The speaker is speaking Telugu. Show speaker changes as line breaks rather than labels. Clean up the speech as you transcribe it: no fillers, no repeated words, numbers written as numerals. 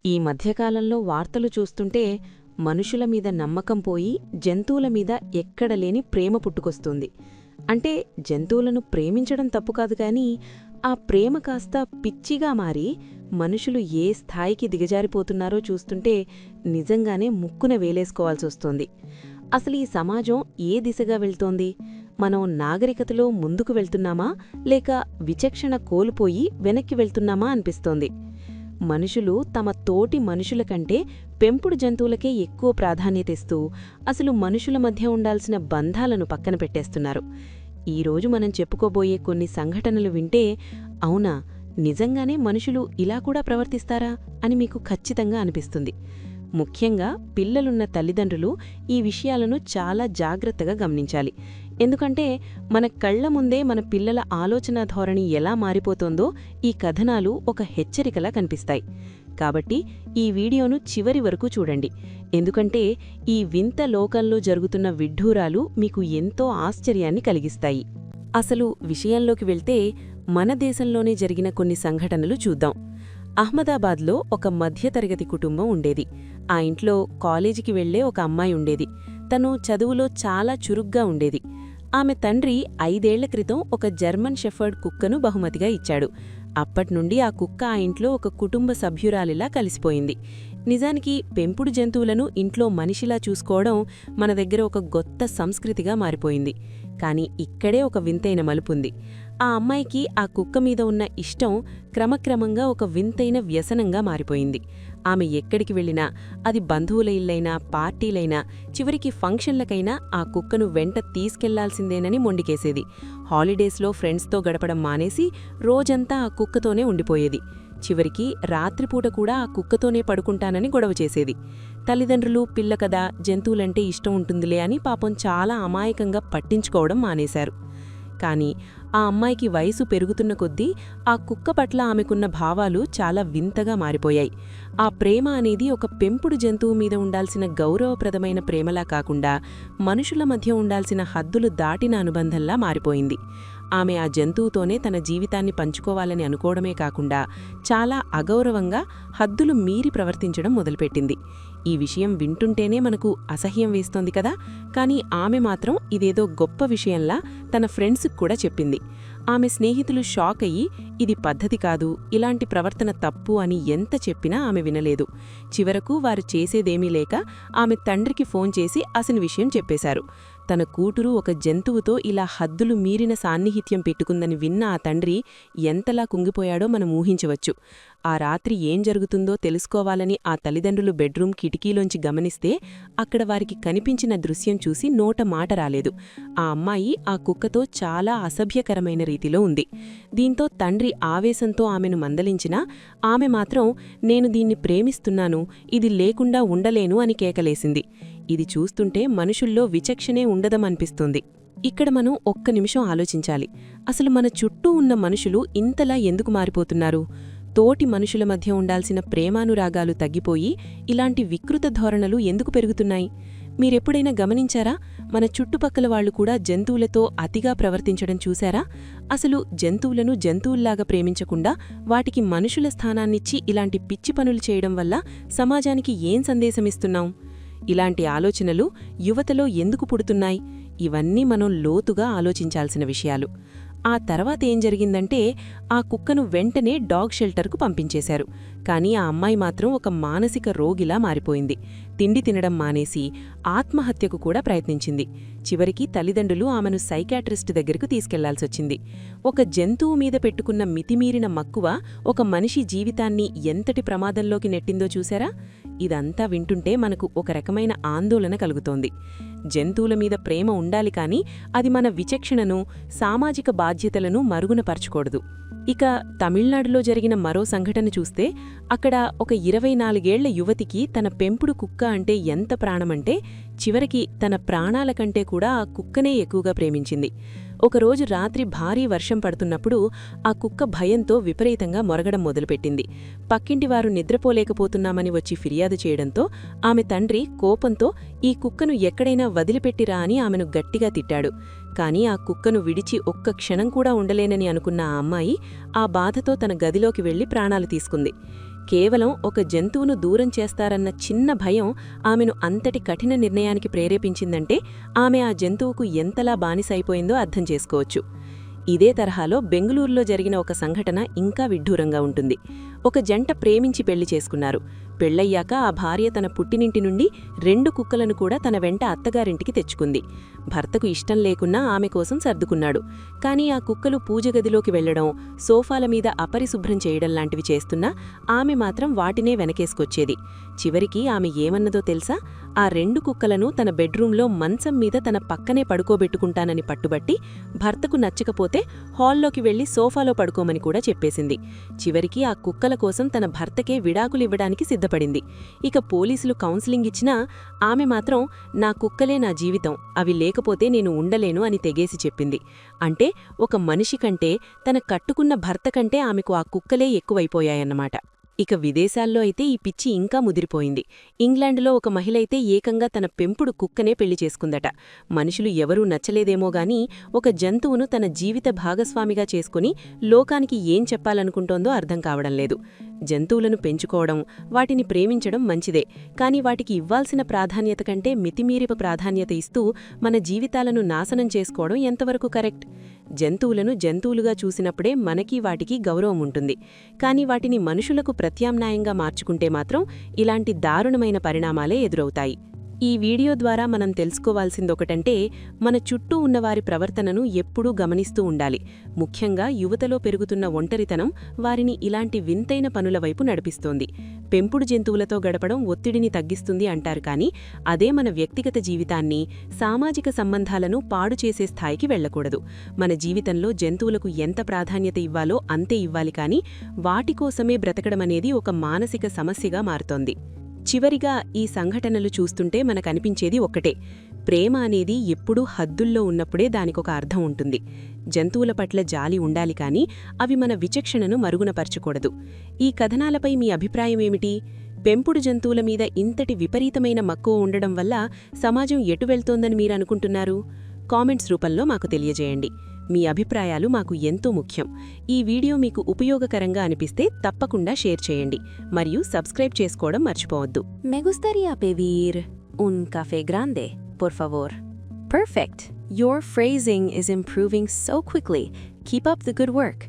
ఈ మధ్యకాలంలో వార్తలు చూస్తుంటే మనుషుల మీద నమ్మకం పోయి జంతువుల మీద ఎక్కడలేని ప్రేమ పుట్టుకొస్తుంది. అంటే జంతువులను ప్రేమించడం తప్పు కాదు గాని ఆ ప్రేమ కాస్త పిచ్చిగా మారి మనుషులు ఏ స్థాయికి దిగజారిపోతున్నారో చూస్తుంటే నిజంగానే ముక్కున వేలేసుకోవాల్సొస్తోంది. అసలు ఈ సమాజం ఏ దిశగా వెళ్తోంది? మనం నాగరికతలో ముందుకు వెళ్తున్నామా లేక విచక్షణ కోల్పోయి వెనక్కి వెళ్తున్నామా అనిపిస్తోంది. మనుషులు తమ తోటి మనుషుల కంటే పెంపుడు జంతువులకే ఎక్కువ ప్రాధాన్యతనిస్తూ అసలు మనుషుల మధ్య ఉండాల్సిన బంధాలను పక్కన పెట్టేస్తున్నారు. ఈరోజు మనం చెప్పుకోబోయే కొన్ని సంఘటనలు వింటే అవునా, నిజంగానే మనుషులు ఇలా కూడా ప్రవర్తిస్తారా అని మీకు ఖచ్చితంగా అనిపిస్తుంది. ముఖ్యంగా పిల్లలున్న తల్లిదండ్రులు ఈ విషయాలను చాలా జాగ్రత్తగా గమనించాలి. ఎందుకంటే మన కళ్ల ముందే మన పిల్లల ఆలోచనా ధోరణి ఎలా మారిపోతోందో ఈ కథనాలు ఒక హెచ్చరికలా కనిపిస్తాయి. కాబట్టి ఈ వీడియోను చివరి వరకు చూడండి. ఎందుకంటే ఈ వింత లోకంలో జరుగుతున్న విడ్డూరాలు మీకు ఎంతో ఆశ్చర్యాన్ని కలిగిస్తాయి. అసలు విషయంలోకి వెళ్తే మన దేశంలోనే జరిగిన కొన్ని సంఘటనలు చూద్దాం. అహ్మదాబాద్లో ఒక మధ్యతరగతి కుటుంబం ఉండేది. ఆ ఇంట్లో కాలేజీకి వెళ్లే ఒక అమ్మాయి ఉండేది. తను చదువులో చాలా చురుగ్గా ఉండేది. ఆమె తండ్రి 5 ఏళ్ల క్రితం ఒక జర్మన్ షెఫర్డ్ కుక్కను బహుమతిగా ఇచ్చాడు. అప్పట్నుండి ఆ కుక్క ఆ ఇంట్లో ఒక కుటుంబ సభ్యురాలిలా కలిసిపోయింది. నిజానికి పెంపుడు జంతువులను ఇంట్లో మనిషిలా చూసుకోవడం మన దగ్గర ఒక గొప్ప సంస్కృతిగా మారిపోయింది. కానీ ఇక్కడే ఒక వింతైన మలుపుంది. ఆ అమ్మాయికి ఆ కుక్క మీద ఉన్న ఇష్టం క్రమక్రమంగా ఒక వింతైన వ్యసనంగా మారిపోయింది. ఆమె ఎక్కడికి వెళ్ళినా, అది బంధువుల ఇల్లైనా, పార్టీలైనా, చివరికి ఫంక్షన్లకైనా ఆ కుక్కను వెంట తీసుకెళ్లాల్సిందేనని మొండికేసేది. హాలిడేస్లో ఫ్రెండ్స్తో గడపడం మానేసి రోజంతా ఆ కుక్కతోనే ఉండిపోయేది. చివరికి రాత్రిపూట కూడా ఆ కుక్కతోనే పడుకుంటానని గొడవ చేసేది. తల్లిదండ్రులు పిల్ల కదా, జంతువులంటే ఇష్టం ఉంటుందిలే అని పాపం చాలా అమాయకంగా పట్టించుకోవడం మానేశారు. కానీ ఆ అమ్మాయికి వయసు పెరుగుతున్న కొద్దీ ఆ కుక్క పట్ల ఆమెకున్న భావాలు చాలా వింతగా మారిపోయాయి. ఆ ప్రేమ అనేది ఒక పెంపుడు జంతువు మీద ఉండాల్సిన గౌరవప్రదమైన ప్రేమలా కాకుండా మనుషుల మధ్య ఉండాల్సిన హద్దులు దాటిన అనుబంధంలా మారిపోయింది. ఆమె ఆ జంతువుతోనే తన జీవితాన్ని పంచుకోవాలని అనుకోవడమే కాకుండా చాలా అగౌరవంగా హద్దులు మీరి ప్రవర్తించడం మొదలుపెట్టింది. ఈ విషయం వింటుంటేనే మనకు అసహ్యం వేస్తోంది కదా, కానీ ఆమె మాత్రం ఇదేదో గొప్ప విషయంలా తన ఫ్రెండ్స్కి కూడా చెప్పింది. ఆమె స్నేహితులు షాక్ అయ్యి ఇది పద్ధతి కాదు, ఇలాంటి ప్రవర్తన తప్పు అని ఎంత చెప్పినా ఆమె వినలేదు. చివరకు వారు చేసేదేమీ లేక ఆమె తండ్రికి ఫోన్ చేసి అసలు విషయం చెప్పేశారు. తన కూతురు ఒక జంతువుతో ఇలా హద్దులు మీరిన సాన్నిహిత్యం పెట్టుకుందని విన్న ఆ తండ్రి ఎంతలా కుంగిపోయాడో మనం ఊహించవచ్చు. ఆ రాత్రి ఏం జరుగుతుందో తెలుసుకోవాలని ఆ తల్లిదండ్రులు బెడ్రూమ్ కిటికీలోంచి గమనిస్తే అక్కడ వారికి కనిపించిన దృశ్యం చూసి నోట మాట రాలేదు. ఆ అమ్మాయి ఆ కుక్కతో చాలా అసభ్యకరమైన రీతిలో ఉంది. దీంతో తండ్రి ఆవేశంతో ఆమెను మందలించినా ఆమె మాత్రం నేను దీన్ని ప్రేమిస్తున్నాను, ఇది లేకుండా ఉండలేను అని కేకలేసింది. ఇది చూస్తుంటే మనుషుల్లో విచక్షణే ఉండదమనిపిస్తుంది. ఇక్కడ మనం ఒక్క నిమిషం ఆలోచించాలి. అసలు మన చుట్టూ ఉన్న మనుషులు ఇంతలా ఎందుకు మారిపోతున్నారు? తోటి మనుషుల మధ్య ఉండాల్సిన ప్రేమానురాగాలు తగ్గిపోయి ఇలాంటి వికృత ధోరణులు ఎందుకు పెరుగుతున్నాయి? మీరెప్పుడైనా గమనించారా? మన చుట్టుపక్కల వాళ్లు కూడా జంతువులతో అతిగా ప్రవర్తించడం చూశారా? అసలు జంతువులను జంతువుల్లాగా ప్రేమించకుండా వాటికి మనుషుల స్థానాన్నిచ్చి ఇలాంటి పిచ్చి పనులు చేయడం వల్ల సమాజానికి ఏం సందేశమిస్తున్నాం? ఇలాంటి ఆలోచనలు యువతలో ఎందుకు పుడుతున్నాయి? ఇవన్నీ మనం లోతుగా ఆలోచించాల్సిన విషయాలు. ఆ తర్వాత ఏం జరిగిందంటే ఆ కుక్కను వెంటనే డాగ్ షెల్టర్కు పంపించేశారు. కానీ ఆ అమ్మాయి మాత్రం ఒక మానసిక రోగిలా మారిపోయింది. తిండి తినడం మానేసి ఆత్మహత్యకు కూడా ప్రయత్నించింది. చివరికి తల్లిదండ్రులు ఆమెను సైకాట్రిస్ట్ దగ్గరకు తీసుకెళ్లాల్సొచ్చింది. ఒక జంతువు మీద పెట్టుకున్న మితిమీరిన మక్కువ ఒక మనిషి జీవితాన్ని ఎంతటి ప్రమాదంలోకి నెట్టిందో చూశారా? ఇదంతా వింటుంటే మనకు ఒక రకమైన ఆందోళన కలుగుతోంది. జంతువుల మీద ప్రేమ ఉండాలి కానీ అది మన విచక్షణను, సామాజిక బాధ్యతలను మరుగునపరచకూడదు. ఇక తమిళనాడులో జరిగిన మరో సంఘటన చూస్తే అక్కడ ఒక 24 ఏళ్ల యువతికి తన పెంపుడు కుక్క అంటే ఎంత ప్రాణమంటే చివరికి తన ప్రాణాల కంటే కూడా ఆ కుక్కనే ఎక్కువగా ప్రేమించింది. ఒకరోజు రాత్రి భారీ వర్షం పడుతున్నప్పుడు ఆ కుక్క భయంతో విపరీతంగా మొరగడం మొదలుపెట్టింది. పక్కింటివారు నిద్రపోలేకపోతున్నామని వచ్చి ఫిర్యాదు చేయడంతో ఆమె తండ్రి కోపంతో ఈ కుక్కను ఎక్కడైనా వదిలిపెట్టిరా అని ఆమెను గట్టిగా తిట్టాడు. కాని ఆ కుక్కను విడిచి ఒక్క క్షణం కూడా ఉండలేనని అనుకున్న ఆ అమ్మాయి ఆ బాధతో తన గదిలోకి వెళ్లి ప్రాణాలు తీసుకుంది. కేవలం ఒక జంతువును దూరం చేస్తారన్న చిన్న భయం ఆమెను అంతటి కఠిన నిర్ణయానికి ప్రేరేపించిందంటే ఆమె ఆ జంతువుకు ఎంతలా బానిసైపోయిందో అర్థం చేసుకోవచ్చు. ఇదే తరహాలో బెంగుళూరులో జరిగిన ఒక సంఘటన ఇంకా విడ్డూరంగా ఉంటుంది. ఒక జంట ప్రేమించి పెళ్లి చేసుకున్నారు. పెళ్లయ్యాక ఆ భార్య తన పుట్టినింటి నుండి 2 కుక్కలను కూడా తన వెంట అత్తగారింటికి తెచ్చుకుంది. భర్తకు ఇష్టం లేకున్నా ఆమె కోసం సర్దుకున్నాడు. కానీ ఆ కుక్కలు పూజగదిలోకి వెళ్లడం, సోఫాల మీద అపరిశుభ్రం చేయడం లాంటివి చేస్తున్నా ఆమె మాత్రం వాటినే వెనకేసుకొచ్చేది. చివరికి ఆమె ఏమన్నదో తెలుసా? ఆ 2 కుక్కలను తన బెడ్రూంలో మంచం మీద తన పక్కనే పడుకోబెట్టుకుంటానని పట్టుబట్టి భర్తకు నచ్చకపోతే హాల్లోకి వెళ్లి సోఫాలో పడుకోమని కూడా చెప్పేసింది. చివరికి ఆ కుక్కల కోసం తన భర్తకే విడాకులివ్వడానికి సిద్ధపడింది. ఇక పోలీసులు కౌన్సిలింగ్ ఇచ్చినా ఆమె మాత్రం నా కుక్కలే నా జీవితం, అవి లేకపోతే నేను ఉండలేను అని తెగేసి చెప్పింది. అంటే ఒక మనిషి కంటే తన కట్టుకున్న భర్త కంటే ఆమెకు ఆ కుక్కలే ఎక్కువైపోయాయన్నమాట. ఇక విదేశాల్లో అయితే ఈ పిచ్చి ఇంకా ముదిరిపోయింది. ఇంగ్లాండ్లో ఒక మహిళ అయితే ఏకంగా తన పెంపుడు కుక్కనే పెళ్లి చేసుకుందట. మనుషులు ఎవరూ నచ్చలేదేమోగాని ఒక జంతువును తన జీవిత భాగస్వామిగా చేసుకుని లోకానికి ఏం చెప్పాలనుకుంటోందో అర్థం కావడం లేదు. జంతువులను పెంచుకోవడం, వాటిని ప్రేమించడం మంచిదే, కానీ వాటికి ఇవ్వాల్సిన ప్రాధాన్యత కంటే మితిమీరిప ప్రాధాన్యత ఇస్తూ మన జీవితాలను నాశనం చేసుకోవడం ఎంతవరకు కరెక్ట్? జంతువులను జంతువులుగా చూసినప్పుడే మనకి వాటికి గౌరవం ఉంటుంది. కానీ వాటిని మనుషులకు ప్రత్యామ్నాయంగా మార్చుకుంటే మాత్రం ఇలాంటి దారుణమైన పరిణామాలే ఎదురవుతాయి. ఈ వీడియో ద్వారా మనం తెలుసుకోవాల్సిందొకటంటే మన చుట్టూ ఉన్నవారి ప్రవర్తనను ఎప్పుడూ గమనిస్తూ ఉండాలి. ముఖ్యంగా యువతలో పెరుగుతున్న ఒంటరితనం వారిని ఇలాంటి వింతైన పనుల వైపు నడిపిస్తోంది. పెంపుడు జంతువులతో గడపడం ఒత్తిడిని తగ్గిస్తుంది అంటారు, కానీ అదే మన వ్యక్తిగత జీవితాన్ని, సామాజిక సంబంధాలను పాడు చేసే స్థాయికి వెళ్లకూడదు. మన జీవితంలో జంతువులకు ఎంత ప్రాధాన్యత ఇవ్వాలో అంతే ఇవ్వాలి, కానీ వాటికోసమే బ్రతకడమనేది ఒక మానసిక సమస్యగా మారుతోంది. చివరిగా ఈ సంఘటనలు చూస్తుంటే మనకనిపించేది ఒక్కటే: ప్రేమ అనేది ఎప్పుడూ హద్దుల్లో ఉన్నప్పుడే దానికొక అర్థం ఉంటుంది. జంతువుల పట్ల జాలి ఉండాలి, కానీ అవి మన విచక్షణను మరుగునపరచకూడదు. ఈ కథనాలపై మీ అభిప్రాయమేమిటి? పెంపుడు జంతువుల మీద ఇంతటి విపరీతమైన మక్కువ ఉండడం వల్ల సమాజం ఎటు వెళ్తోందని మీరనుకుంటున్నారు? కామెంట్స్ రూపంలో మాకు తెలియజేయండి. మీ అభిప్రాయాలు మాకు ఎంతో ముఖ్యం. ఈ వీడియో మీకు ఉపయోగకరంగా అనిపిస్తే తప్పకుండా షేర్ చేయండి మరియు సబ్స్క్రైబ్ చేసుకోవడం మర్చిపోవద్దు. Me gustaría pedir un café grande, por favor. Perfect. Your phrasing is improving so quickly. Keep up the good work.